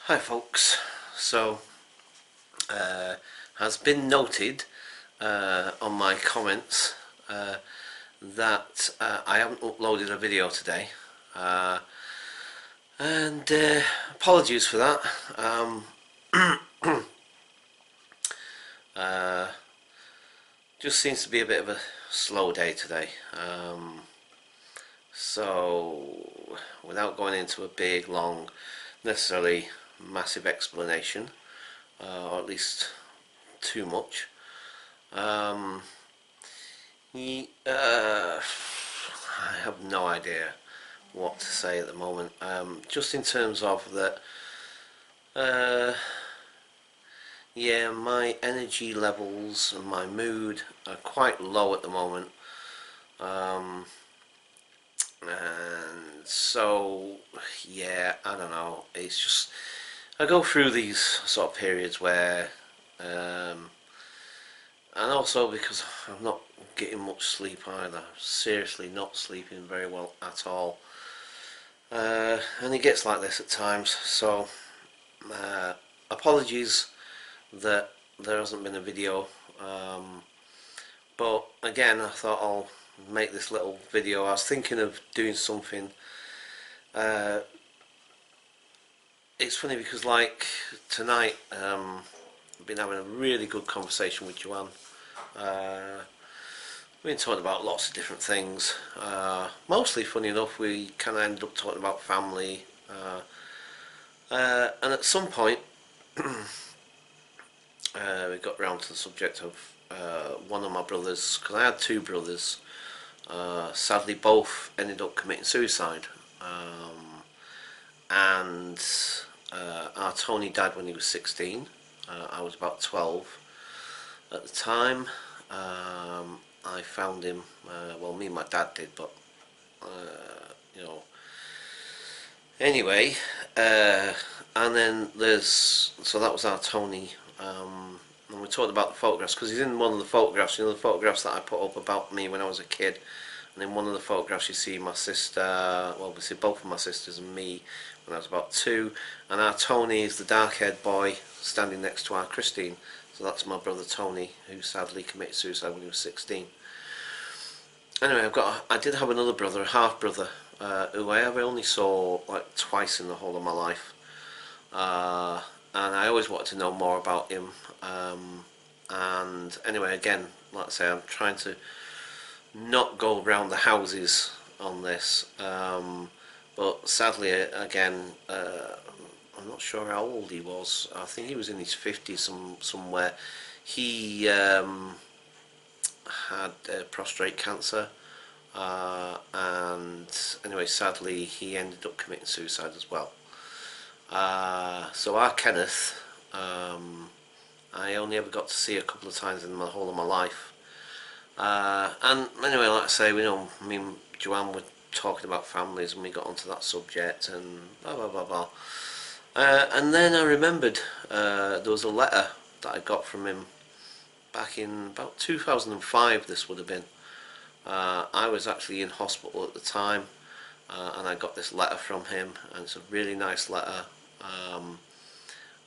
Hi folks, so has been noted on my comments that I haven't uploaded a video today, and apologies for that. Uh, just seems to be a bit of a slow day today, so without going into a big long necessarily massive explanation, or at least too much. I have no idea what to say at the moment. Just in terms of that, yeah, my energy levels and my mood are quite low at the moment. And so, yeah, I don't know. It's just I go through these sort of periods where, and also because I'm not getting much sleep either. Seriously, not sleeping very well at all. And it gets like this at times. So, apologies that there hasn't been a video. But again, I thought I'll make this little video. I was thinking of doing something. It's funny because like tonight, I've been having a really good conversation with Joanne. We've been talking about lots of different things. Mostly, funny enough, we kind of ended up talking about family. And at some point, we got round to the subject of one of my brothers, because I had two brothers. Sadly, both ended up committing suicide. And our Tony died when he was 16. I was about 12 at the time. I found him, well, me and my dad did, but you know, anyway, and then so that was our Tony. And we talked about the photographs because he's in one of the photographs, the photographs that I put up about me when I was a kid. And in one of the photographs you see my sister, well, we see both of my sisters and me when I was about 2. And our Tony is the dark-haired boy standing next to our Christine. So that's my brother Tony, who sadly committed suicide when he was 16. Anyway, I did have another brother, a half brother, who I ever only saw like twice in the whole of my life. And I always wanted to know more about him. And anyway, again, like I say, I'm trying to not go around the houses on this. But sadly, again, I'm not sure how old he was. I think he was in his 50s somewhere. He had prostate cancer. And anyway, sadly, he ended up committing suicide as well. So our Kenneth, I only ever got to see a couple of times in the whole of my life. And anyway, like I say, me and Joanne were talking about families and we got onto that subject and blah blah blah blah. And then I remembered there was a letter that I got from him back in about 2005. This would have been. I was actually in hospital at the time, and I got this letter from him, and it's a really nice letter.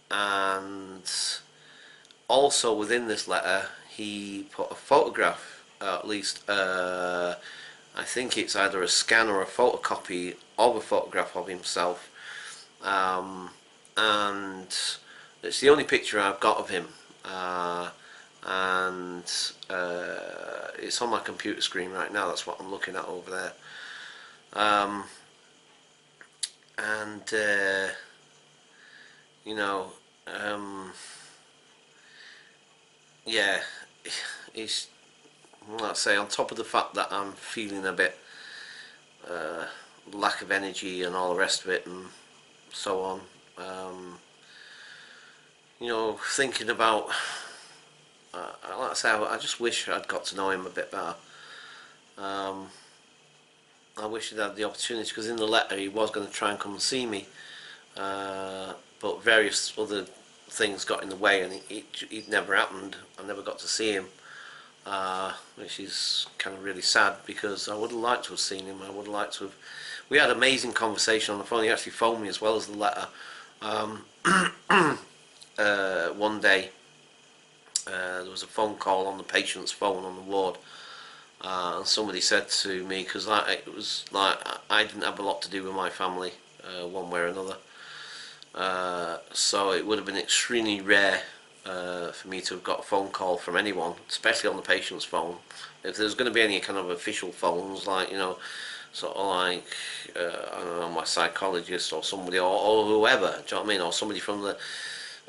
And also within this letter, he put a photograph, at least I think it's either a scan or a photocopy of a photograph of himself. And it's the only picture I've got of him. And it's on my computer screen right now. That's what I'm looking at over there. And yeah, he's, let's say, on top of the fact that I'm feeling a bit lack of energy and all the rest of it and so on, thinking about, like I say, I just wish I'd got to know him a bit better. I wish he'd had the opportunity, because in the letter he was going to try and come and see me, but various other things got in the way and it never happened. I never got to see him, which is kind of really sad, because I would have liked to have seen him. I would have liked to have. We had an amazing conversation on the phone. He actually phoned me as well as the letter, Um, one day there was a phone call on the patient's phone on the ward, and somebody said to me, because it was like I didn't have a lot to do with my family, one way or another, so it would have been extremely rare for me to have got a phone call from anyone, especially on the patient's phone. If there's going to be any kind of official phones, like, you know, sort of like, I don't know, my psychologist or somebody, or whoever, do you know what I mean, or somebody from the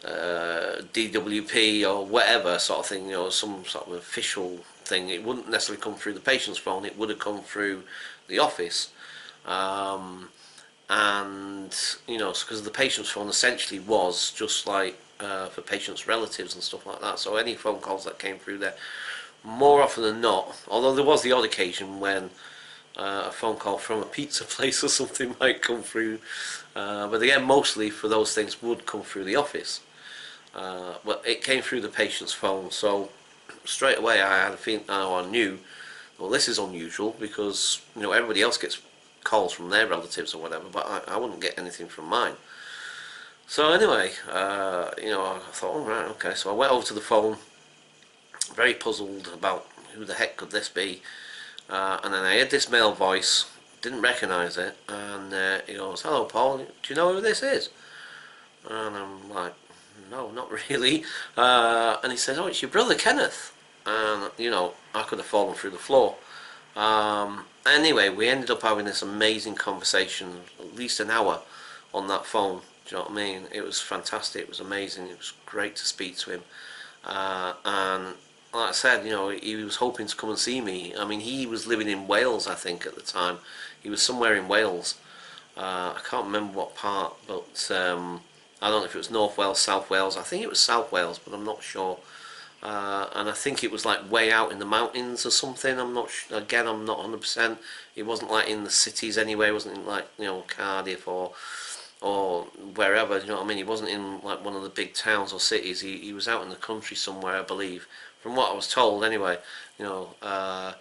DWP or whatever sort of thing, you know, some sort of official thing, it wouldn't necessarily come through the patient's phone, it would have come through the office. And, you know, because the patient's phone essentially was just like for patients' relatives and stuff like that, so any phone calls that came through there, more often than not, although there was the odd occasion when a phone call from a pizza place or something might come through, but again, mostly for those things would come through the office. But it came through the patient's phone, so straight away I had a feeling, I knew, well, this is unusual, because, you know, everybody else gets calls from their relatives or whatever, but I wouldn't get anything from mine. So anyway, you know, I thought, all right, okay. So I went over to the phone, very puzzled about who the heck could this be, and then I heard this male voice, didn't recognise it, and he goes, "Hello, Paul. Do you know who this is?" And I'm like, "No, not really." And he says, "Oh, it's your brother Kenneth." And you know, I could have fallen through the floor. Anyway, we ended up having this amazing conversation, at least an hour, on that phone. Do you know what I mean? It was fantastic. It was amazing. It was great to speak to him. And like I said, you know, he was hoping to come and see me. I mean, he was living in Wales, I think, at the time. He was somewhere in Wales. I can't remember what part, but I don't know if it was North Wales, South Wales. I think it was South Wales, but I'm not sure. And I think it was like way out in the mountains or something. I'm not again, I'm not 100%. It wasn't like in the cities anyway. It wasn't in like, you know, Cardiff or wherever. You know what I mean? He wasn't in like one of the big towns or cities. He was out in the country somewhere, I believe, from what I was told. Anyway, you know, by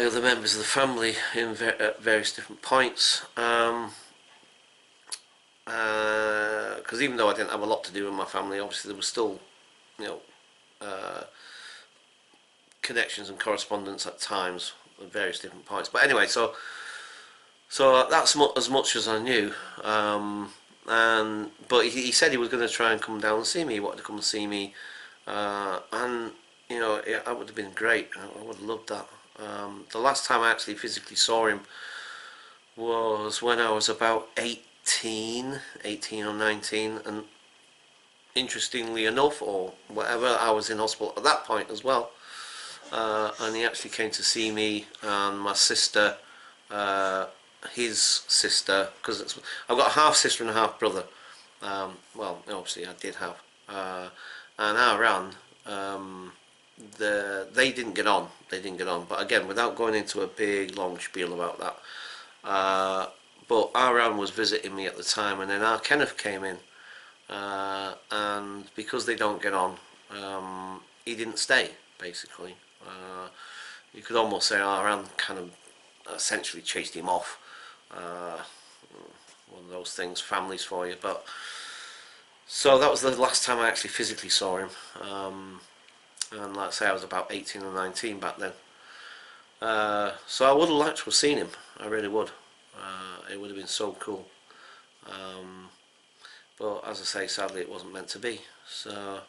other members of the family at various different points. Because even though I didn't have a lot to do with my family, obviously there was still, you know, uh, connections and correspondence at times at various different points. But anyway, so that's as much as I knew. And but he said he was going to try and come down and see me. He wanted to come and see me, and you know, that would have been great. I would have loved that. The last time I actually physically saw him was when I was about 18 or 19, and interestingly enough, or whatever, I was in hospital at that point as well. And he actually came to see me and my sister, his sister, because I've got a half sister and a half brother. Well, obviously I did have, and Aran, they didn't get on. They didn't get on. But again, without going into a big long spiel about that, but Aran was visiting me at the time, and then our Kenneth came in, and because they don't get on, he didn't stay basically. You could almost say Aran kind of essentially chased him off. One of those things, families for you. But so that was the last time I actually physically saw him. And like I say, I was about 18 or 19 back then. So I would have liked to have seen him. I really would. It would have been so cool. But as I say, sadly it wasn't meant to be. So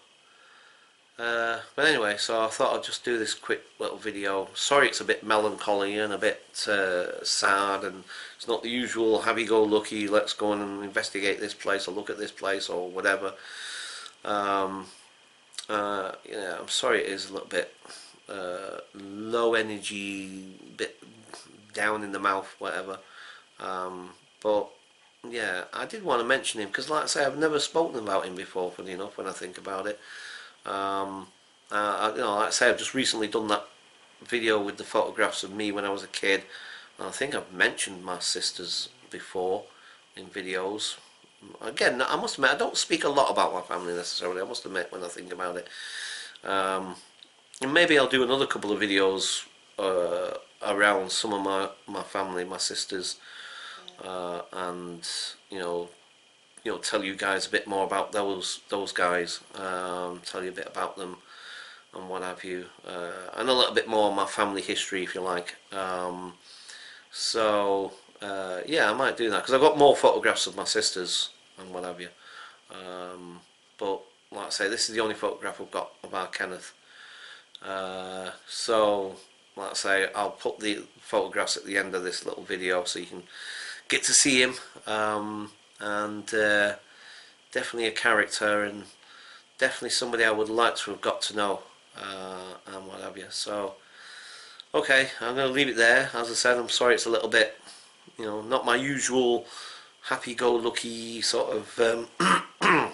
but anyway, so I thought I'd just do this quick little video. Sorry it's a bit melancholy and a bit sad, and it's not the usual happy-go-lucky, let's go and investigate this place or look at this place or whatever. Yeah, I'm sorry it is a little bit low energy, bit down in the mouth, whatever. But yeah, I did want to mention him because, like I say, I've never spoken about him before, funny enough, when I think about it. You know, like I say, I've just recently done that video with the photographs of me when I was a kid, and I think I've mentioned my sisters before in videos. Again, I must admit, I don't speak a lot about my family necessarily, I must admit, when I think about it. And maybe I'll do another couple of videos around some of my family, my sisters, and, you know, tell you guys a bit more about those guys, tell you a bit about them and what have you, and a little bit more of my family history, if you like. Yeah, I might do that because I've got more photographs of my sisters and what have you. But like I say, this is the only photograph I've got of our Kenneth. So like I say, I'll put the photographs at the end of this little video so you can get to see him. And definitely a character, and definitely somebody I would like to have got to know, and what have you. So okay, I'm going to leave it there. As I said, I'm sorry it's a little bit, not my usual happy-go-lucky sort of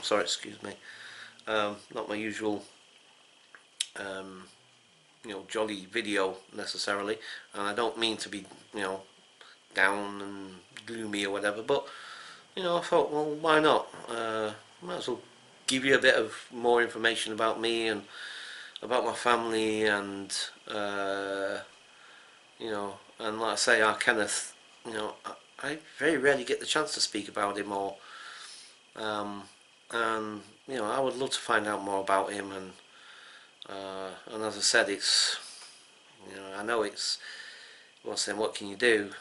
sorry, excuse me, not my usual jolly video necessarily, and I don't mean to be down and gloomy or whatever, but I thought, well, why not? Might as well give you a bit of more information about me and about my family, and and like I say, our Kenneth, I very rarely get the chance to speak about him, or and I would love to find out more about him, and as I said, it's I know it's, well, saying what can you do,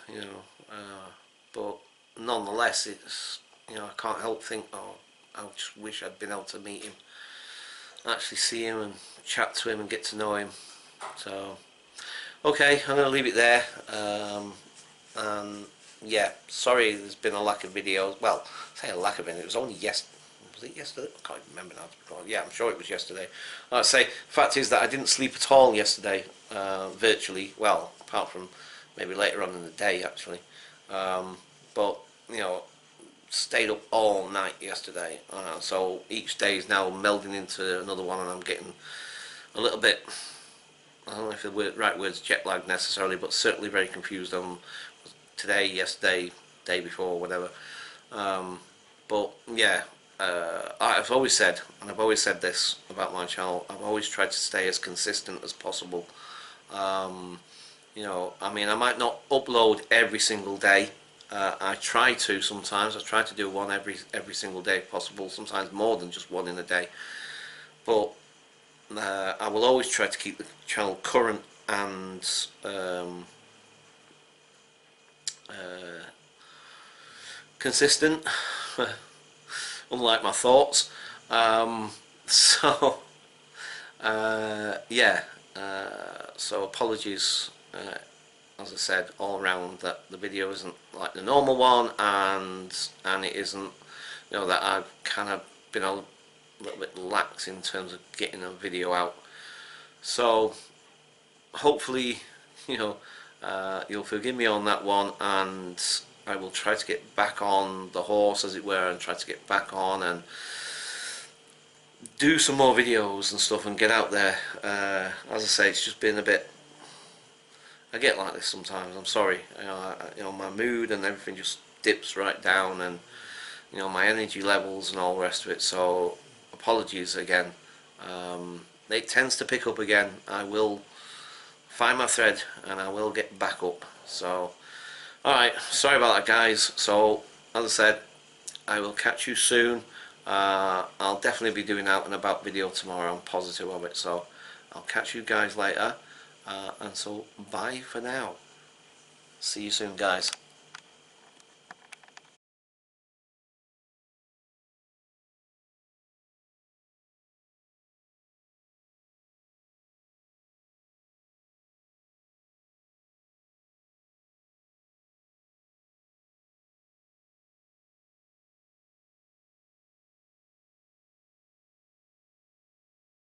but nonetheless, it's I can't help think, oh, I just wish I'd been able to meet him, actually see him and chat to him and get to know him. So okay, I'm going to leave it there. And yeah, sorry there's been a lack of videos. Well, I say a lack of it. It was only was it yesterday? I can't remember now. Yeah, I'm sure it was yesterday. Like I say, fact is that I didn't sleep at all yesterday, virtually. Well, apart from maybe later on in the day, actually. But stayed up all night yesterday. So each day is now melding into another one, and I'm getting a little bit, I don't know if the right word's jet lag necessarily, but certainly very confused on today, yesterday, day before, whatever. But yeah, I've always said, and I've always said this about my channel, I've always tried to stay as consistent as possible. I mean, I might not upload every single day. I try to sometimes. I try to do one every single day if possible. Sometimes more than just one in a day. But I will always try to keep the channel current and consistent, unlike my thoughts. So yeah, so apologies, as I said, all around, that the video isn't like the normal one, and it isn't, that I've kind of been a little bit lax in terms of getting a video out. So hopefully you'll forgive me on that one, and I will try to get back on the horse, as it were, and try to get back on and do some more videos and stuff and get out there. As I say, it's just been a bit, I get like this sometimes, I'm sorry. My mood and everything just dips right down, and my energy levels and all the rest of it, so apologies again. It tends to pick up again. I will find my thread and I will get back up. So alright, sorry about that, guys. So as I said, I will catch you soon. I'll definitely be doing out and about video tomorrow, I'm positive of it, so I'll catch you guys later, and so bye for now. See you soon, guys.